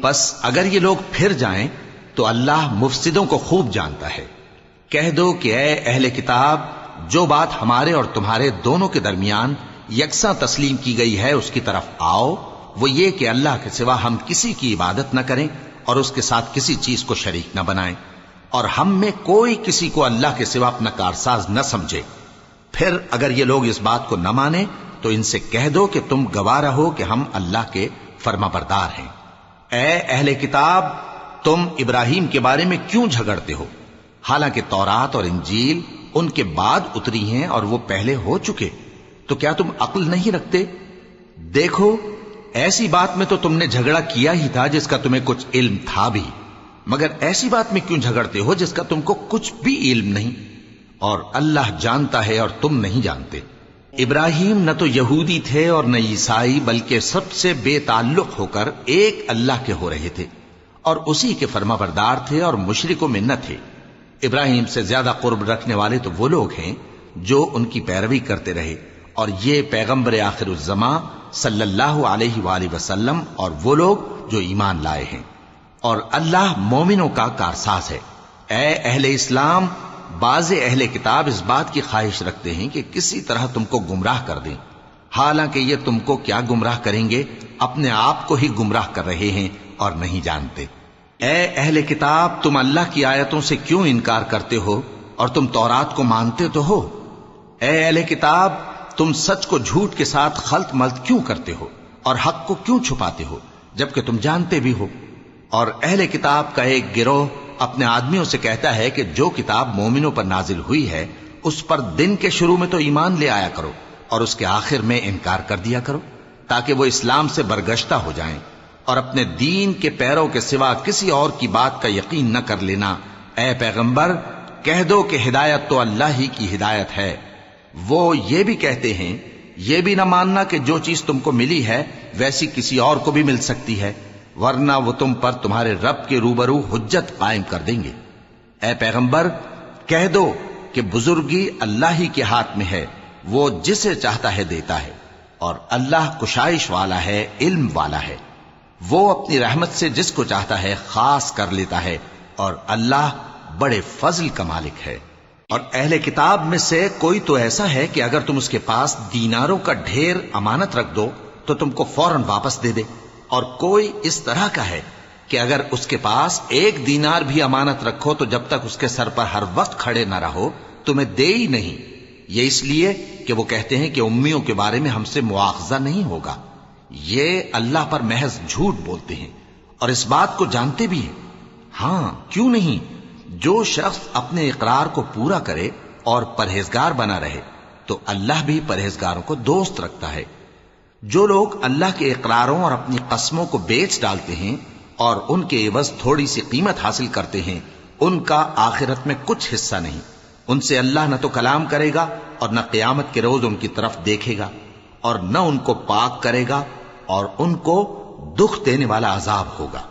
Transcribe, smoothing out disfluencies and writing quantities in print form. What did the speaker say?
پس اگر یہ لوگ پھر جائیں تو اللہ مفسدوں کو خوب جانتا ہے۔ کہہ دو کہ اے اہل کتاب، جو بات ہمارے اور تمہارے دونوں کے درمیان یکساں تسلیم کی گئی ہے اس کی طرف آؤ، وہ یہ کہ اللہ کے سوا ہم کسی کی عبادت نہ کریں اور اس کے ساتھ کسی چیز کو شریک نہ بنائیں، اور ہم میں کوئی کسی کو اللہ کے سوا اپنا کارساز نہ سمجھے۔ پھر اگر یہ لوگ اس بات کو نہ مانیں تو ان سے کہہ دو کہ تم گواہ رہو کہ ہم اللہ کے فرما بردار ہیں۔ اے اہل کتاب، تم ابراہیم کے بارے میں کیوں جھگڑتے ہو؟ حالانکہ تورات اور انجیل ان کے بعد اتری ہیں اور وہ پہلے ہو چکے، تو کیا تم عقل نہیں رکھتے؟ دیکھو، ایسی بات میں تو تم نے جھگڑا کیا ہی تھا جس کا تمہیں کچھ علم تھا بھی، مگر ایسی بات میں کیوں جھگڑتے ہو جس کا تم کو کچھ بھی علم نہیں؟ اور اللہ جانتا ہے اور تم نہیں جانتے۔ ابراہیم نہ تو یہودی تھے اور نہ عیسائی، بلکہ سب سے بے تعلق ہو کر ایک اللہ کے ہو رہے تھے اور اسی کے فرما بردار تھے اور مشرکوں میں نہ تھے۔ ابراہیم سے زیادہ قرب رکھنے والے تو وہ لوگ ہیں جو ان کی پیروی کرتے رہے، اور یہ پیغمبر آخر الزماں صلی اللہ علیہ وآلہ وسلم اور وہ لوگ جو ایمان لائے ہیں، اور اللہ مومنوں کا کارساز ہے۔ اے اہل اسلام، بعض اہل کتاب اس بات کی خواہش رکھتے ہیں کہ کسی طرح تم کو گمراہ کر دیں، حالانکہ یہ تم کو کیا گمراہ کریں گے، اپنے آپ کو ہی گمراہ کر رہے ہیں اور نہیں جانتے۔ اے اہل کتاب، تم اللہ کی آیتوں سے کیوں انکار کرتے ہو اور تم تورات کو مانتے تو ہو؟ اے اہل کتاب، تم سچ کو جھوٹ کے ساتھ خلط ملط کیوں کرتے ہو اور حق کو کیوں چھپاتے ہو جبکہ تم جانتے بھی ہو؟ اور اہل کتاب کا ایک گروہ اپنے آدمیوں سے کہتا ہے کہ جو کتاب مومنوں پر نازل ہوئی ہے اس پر دن کے شروع میں تو ایمان لے آیا کرو اور اس کے آخر میں انکار کر دیا کرو، تاکہ وہ اسلام سے برگشتہ ہو جائیں، اور اپنے دین کے پیروں کے سوا کسی اور کی بات کا یقین نہ کر لینا۔ اے پیغمبر، کہہ دو کہ ہدایت تو اللہ ہی کی ہدایت ہے۔ وہ یہ بھی کہتے ہیں، یہ بھی نہ ماننا کہ جو چیز تم کو ملی ہے ویسی کسی اور کو بھی مل سکتی ہے، ورنہ وہ تم پر تمہارے رب کے روبرو حجت قائم کر دیں گے۔ اے پیغمبر، کہہ دو کہ بزرگی اللہ ہی کے ہاتھ میں ہے، وہ جسے چاہتا ہے دیتا ہے، اور اللہ کشائش والا ہے، علم والا ہے۔ وہ اپنی رحمت سے جس کو چاہتا ہے خاص کر لیتا ہے، اور اللہ بڑے فضل کا مالک ہے۔ اور اہل کتاب میں سے کوئی تو ایسا ہے کہ اگر تم اس کے پاس دیناروں کا ڈھیر امانت رکھ دو تو تم کو فوراً واپس دے دے، اور کوئی اس طرح کا ہے کہ اگر اس کے پاس 1 دینار بھی امانت رکھو تو جب تک اس کے سر پر ہر وقت کھڑے نہ رہو تمہیں دے ہی نہیں۔ یہ اس لیے کہ وہ کہتے ہیں کہ امیوں کے بارے میں ہم سے مواخذہ نہیں ہوگا۔ یہ اللہ پر محض جھوٹ بولتے ہیں اور اس بات کو جانتے بھی ہیں۔ ہاں، کیوں نہیں؟ جو شخص اپنے اقرار کو پورا کرے اور پرہیزگار بنا رہے تو اللہ بھی پرہیزگاروں کو دوست رکھتا ہے۔ جو لوگ اللہ کے اقراروں اور اپنی قسموں کو بیچ ڈالتے ہیں اور ان کے عوض تھوڑی سی قیمت حاصل کرتے ہیں، ان کا آخرت میں کچھ حصہ نہیں۔ ان سے اللہ نہ تو کلام کرے گا اور نہ قیامت کے روز ان کی طرف دیکھے گا، اور نہ ان کو پاک کرے گا، اور ان کو دکھ دینے والا عذاب ہوگا۔